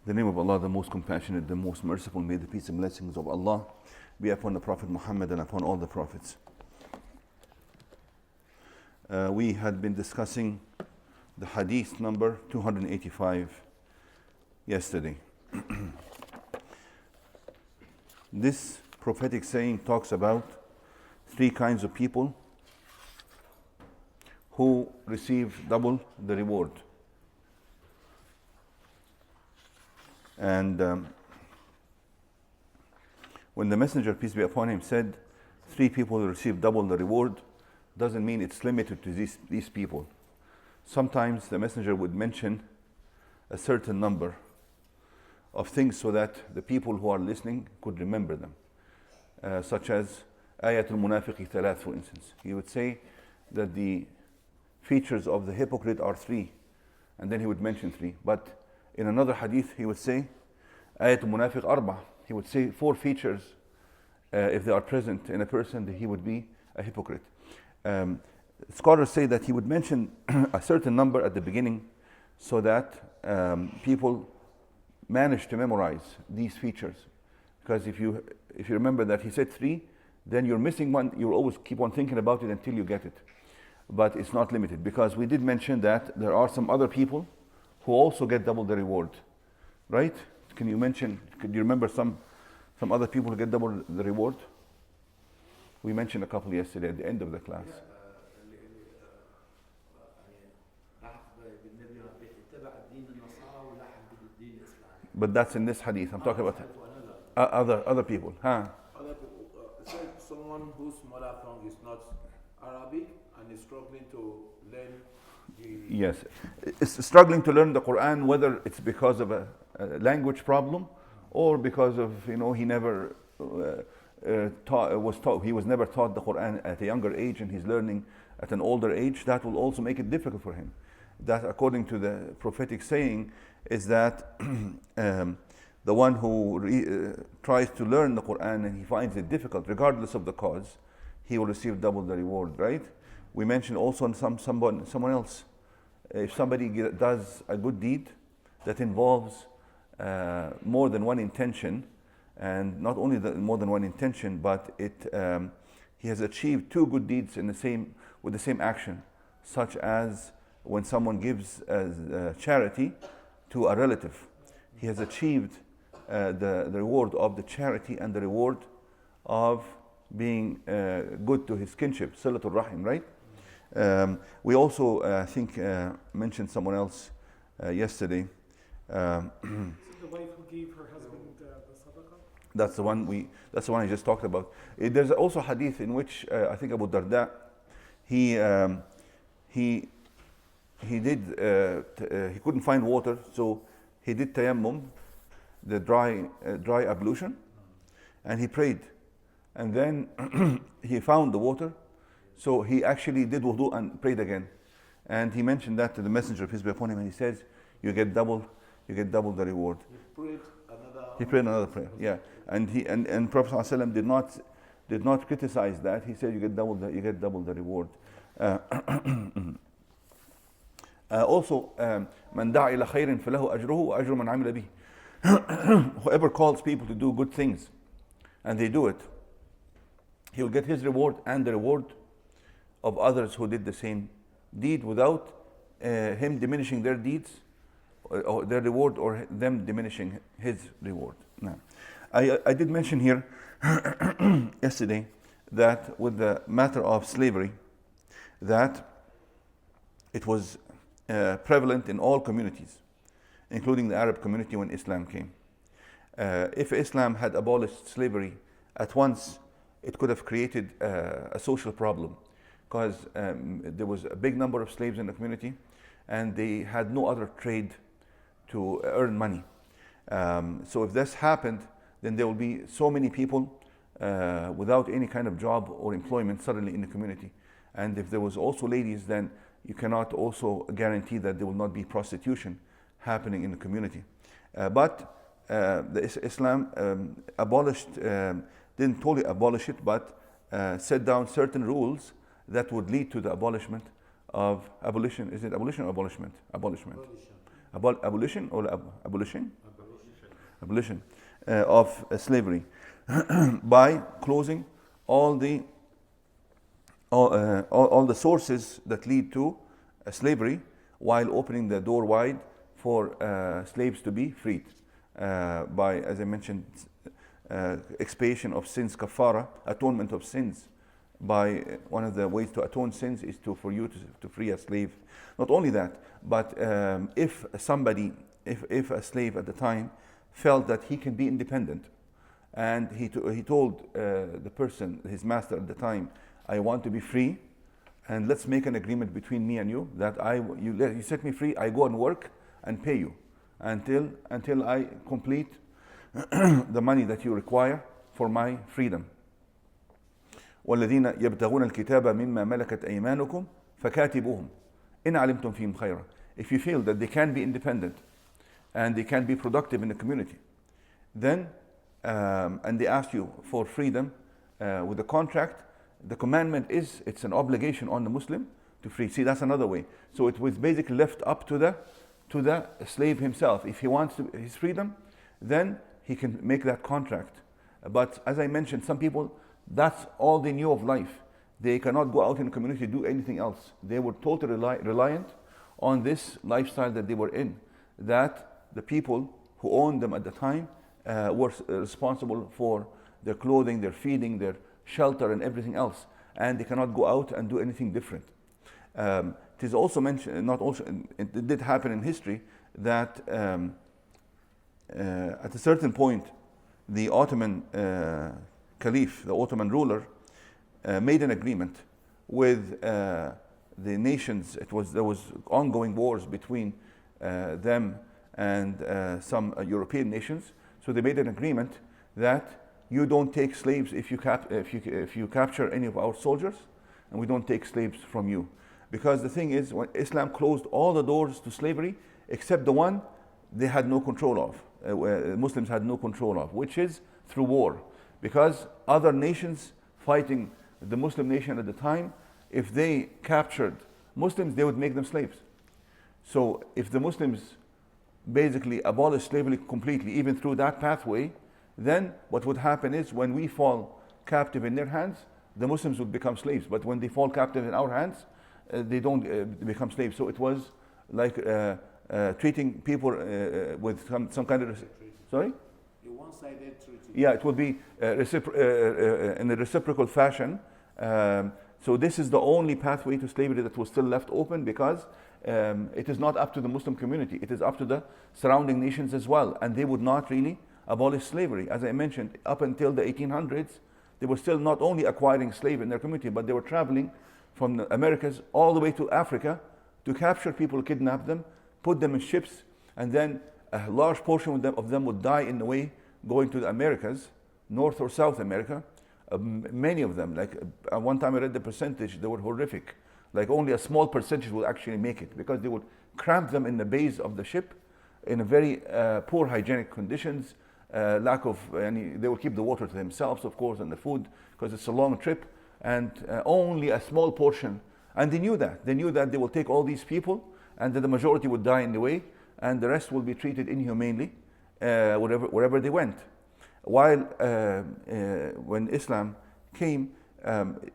In the name of Allah, the most compassionate, the most merciful, may the peace and blessings of Allah be upon the Prophet Muhammad and upon all the prophets. We had been discussing the Hadith number 285 yesterday. This prophetic saying talks about three kinds of people who receive double the reward. And when the Messenger, peace be upon him, said three people will receive double the reward, doesn't mean it's limited to these people. Sometimes the Messenger would mention a certain number of things so that the people who are listening could remember them, such as Ayatul Munafiqi Thalath, for instance. He would say that the features of the hypocrite are three, and then he would mention three. But in another hadith, he would say, Ayatul Munafiq Arba. He would say four features, if they are present in a person, that he would be a hypocrite. Scholars say that he would mention a certain number at the beginning so that people manage to memorize these features. Because if you remember that he said three, then you're missing one, you'll always keep on thinking about it until you get it. But it's not limited, because we did mention that there are some other people who also get double the reward, right? Could you remember some other people who get double the reward? We mentioned a couple yesterday at the end of the class. But that's in this hadith. I'm talking about other people. Huh? Other people. Someone whose mother tongue is not Arabic and is struggling to learn the... Yes. It's struggling to learn the Quran, whether it's because of a language problem or because of, he never he was never taught the Quran at a younger age and he's learning at an older age. That will also make it difficult for him. That, according to the prophetic saying, is that the one who tries to learn the Quran and he finds it difficult, regardless of the cause, he will receive double the reward, right? We mentioned also on someone else, if somebody does a good deed that involves more than one intention, and not only more than one intention, but he has achieved two good deeds with the same action, such as when someone gives charity to a relative, he has achieved the reward of the charity and the reward of being good to his kinship, Silatul Rahim, right? We also, I think, mentioned someone else yesterday. The wife who gave her husband the sadaqah? That's the one I just talked about. There's also a hadith in which I think Abu Darda, he couldn't find water, so he did tayammum, the dry ablution, and he prayed. And then he found the water, so he actually did wudu and prayed again. And he mentioned that to the Messenger, peace be upon him, and he says, you get double the reward. He prayed another prayer. Yeah. And Prophet ﷺ did not criticize that. He said you get double the reward. Also, man da'a ila khairin falahu ajruhu wa ajru man amila bih. Whoever calls people to do good things and they do it, he'll get his reward and the reward of others who did the same deed without him diminishing their deeds or their reward, or them diminishing his reward. Now, I did mention here yesterday that with the matter of slavery, that it was prevalent in all communities, including the Arab community when Islam came. If Islam had abolished slavery at once, it could have created a social problem, because there was a big number of slaves in the community and they had no other trade to earn money. So if this happened, then there will be so many people without any kind of job or employment suddenly in the community. And if there was also ladies, then you cannot also guarantee that there will not be prostitution happening in the community. But Islam abolished, didn't totally abolish it, but set down certain rules that would lead to the abolishment of abolition. Is it abolition or abolishment? Abolishment. Abolition or abolition? of slavery by closing all the all the sources that lead to slavery, while opening the door wide for slaves to be freed by, as I mentioned, expiation of sins, kafara, atonement of sins. By one of the ways to atone sins is for you to free a slave. Not only that, but if a slave at the time felt that he can be independent, and he told the person, his master at the time, I want to be free, and let's make an agreement between me and you that you set me free, I go and work and pay you until I complete the money that you require for my freedom. والذين يبتغون الكتاب مما ملكت أيمانكم فكاتبوهم إن علمتم فيهم خيرا. If you feel that they can be independent and they can be productive in the community, then and they ask you for freedom with a contract, the commandment is, it's an obligation on the Muslim to free. See, that's another way. So it was basically left up to the slave himself. If he wants his freedom, then he can make that contract. But as I mentioned, some people, that's all they knew of life. They cannot go out in the community to do anything else. They were totally reliant on this lifestyle that they were in, that the people who owned them at the time were responsible for their clothing, their feeding, their shelter, and everything else, and they cannot go out and do anything different. It is also mentioned, not also, it did happen in history that at a certain point, the Ottoman Caliph, the Ottoman ruler, made an agreement with the nations. There was ongoing wars between them and some European nations. So they made an agreement that you don't take slaves if you capture any of our soldiers, and we don't take slaves from you. Because the thing is, when Islam closed all the doors to slavery except the one they had no control of, Muslims had no control of, which is through war. Because other nations fighting the Muslim nation at the time, if they captured Muslims, they would make them slaves. So if the Muslims basically abolished slavery completely, even through that pathway, then what would happen is, when we fall captive in their hands, the Muslims would become slaves. But when they fall captive in our hands, they don't become slaves. So it was like treating people with some kind of... Sorry? A one-sided treaty. Yeah, it will be in a reciprocal fashion. So this is the only pathway to slavery that was still left open, because it is not up to the Muslim community. It is up to the surrounding nations as well. And they would not really abolish slavery. As I mentioned, up until the 1800s, they were still not only acquiring slaves in their community, but they were traveling from the Americas all the way to Africa to capture people, kidnap them, put them in ships, and then a large portion of them would die in the way going to the Americas, North or South America. Many of them, like one time I read the percentage, they were horrific. Like only a small percentage would actually make it, because they would cramp them in the bays of the ship in a very poor hygienic conditions, lack of any, they would keep the water to themselves, of course, and the food, because it's a long trip, and only a small portion. And they knew that. They knew that they will take all these people, and that the majority would die in the way, and the rest will be treated inhumanely wherever they went. While when Islam came,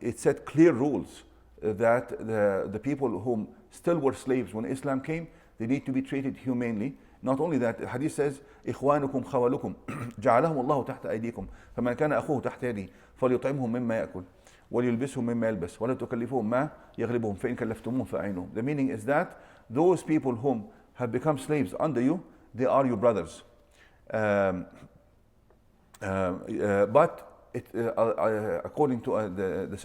it set clear rules that the people whom still were slaves when Islam came, they need to be treated humanely. Not only that, the hadith says, إخوانكم خوالكم جعلهم الله تحت أيديكم فمن كان أخوه تحت يدي فليطعمهم مما يأكل وليلبسهم مما يلبس ولا تكلفوهم ما يغلبهم فإن كلفتموهم فأعينوهم. The meaning is that those people whom have become slaves under you, they are your brothers. But according to the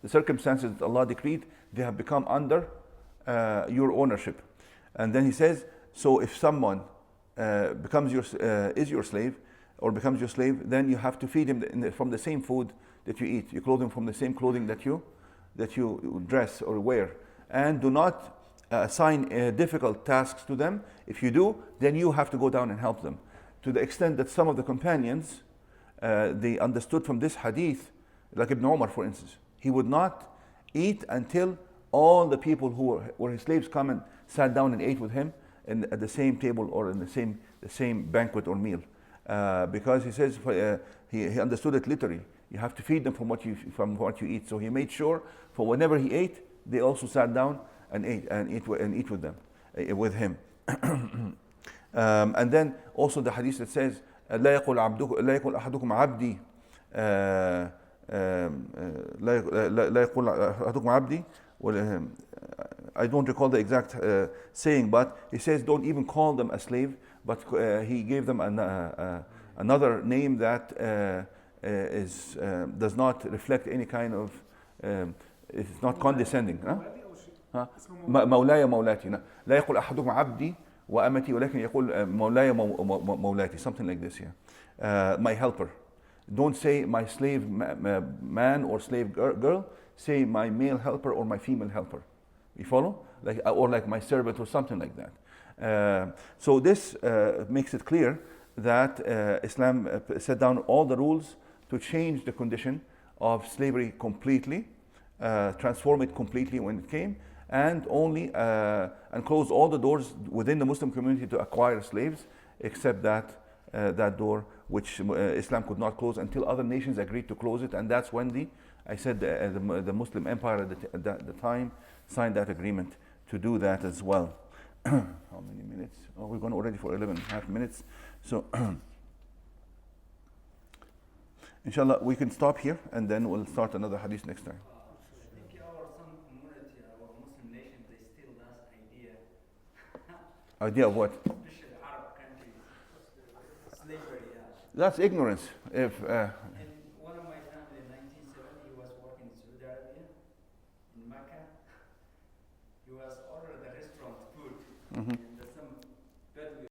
circumstances that Allah decreed, they have become under your ownership. And then he says, so if someone is your slave or becomes your slave, then you have to feed him from the same food that you eat. You clothe him from the same clothing that you dress or wear. And do not assign difficult tasks to them. If you do, then you have to go down and help them. To the extent that some of the companions, they understood from this hadith, like Ibn Umar, for instance, he would not eat until all the people who were his slaves come and sat down and ate with him at the same table or in the the same banquet or meal, because he says he understood it literally. You have to feed them from what you eat. So he made sure for whenever he ate, they also sat down and eat with them, with him. And then also the hadith that says لا يقول أحدكم عبدي لا يقول أحدكم عبدي. I don't recall the exact saying, but he says don't even call them a slave, but he gave them another name that does not reflect any kind of it's not condescending. مولاي مولاتي. لا يقول أحدكم عبدي وأمتي ولكن يقول مولاي مولاتي, something like this. My helper. Don't say my slave man or slave girl. Say my male helper or my female helper. You follow? Like my servant or something like that. So this makes it clear that Islam set down all the rules to change the condition of slavery completely, transform it completely when it came, and only and close all the doors within the Muslim community to acquire slaves, except that door which Islam could not close until other nations agreed to close it, and that's when the Muslim Empire at the time signed that agreement to do that as well. How many minutes? Oh, we're going already for 11.5 minutes. So, inshallah, we can stop here and then we'll start another hadith next time. I think some community, our Muslim nation, they still that idea. Idea of what? Especially Arab countries. Slavery, yeah. That's ignorance. If